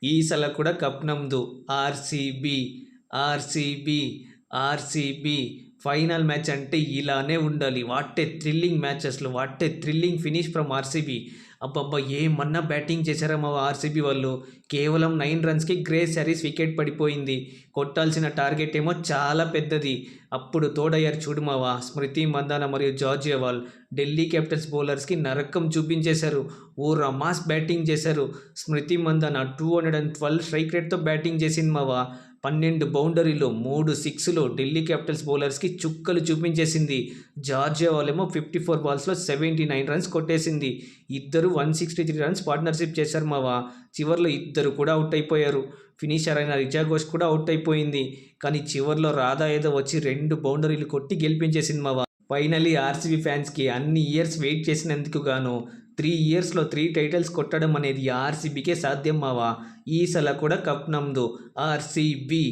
ಈ ಸಲ ಕೂಡ ಕಪ್ ನಮ್ಮದು. RCB RCB RCB final match అంటే ఇలానే ఉండాలి. వాట్ ఏ థ్రిల్లింగ్ మ్యాచ్, అసలు what a thrilling finish from RCB. అబ్బబ్బా, ఏమన్నా బ్యాటింగ్ చేశారా మా ఆర్సీబీ వాళ్ళు. కేవలం 9 రన్స్కి గ్రేస్ హ్యారిస్ వికెట్ పడిపోయింది. కొట్టాల్సిన టార్గెట్ ఏమో చాలా పెద్దది. అప్పుడు తోడయ్యారు చూడు మావా స్మృతి మందాన మరియు జార్జ్ ఎవాల్. ఢిల్లీ క్యాపిటల్స్ బౌలర్స్కి నరకం చూపించేశారు. ఓ రమాస్ బ్యాటింగ్ చేశారు. స్మృతి మందాన 212 స్ట్రైక్ రేట్తో బ్యాటింగ్ చేసింది మావా. 12 బౌండరీలు, 3 సిక్స్లు ఢిల్లీ క్యాపిటల్స్ బౌలర్స్కి చుక్కలు చూపించేసింది. జార్జ్ ఎవాల్ ఏమో 54 బాల్స్లో 79 రన్స్ కొట్టేసింది. ఇద్దరు 163 రన్స్ పార్ట్నర్షిప్ చేశారు మావా. చివరిలో ఇద్దరు కూడా అవుట్ అయిపోయారు. ఫినిషర్ అయిన రిచా ఘోష్ కూడా అవుట్ అయిపోయింది. కానీ చివరిలో రాధా ఏదో వచ్చి 2 బౌండరీలు కొట్టి గెలిపించేసింది మావా. ఫైనలీ ఆర్సీబీ ఫ్యాన్స్కి అన్ని ఇయర్స్ వెయిట్ చేసినందుకు గాను 3 ఇయర్స్లో 3 టైటిల్స్ కొట్టడం అనేది ఆర్సీబీకే సాధ్యం మావా. ఈ సల కూడా కప్ నమ్దు ఆర్సీబీ.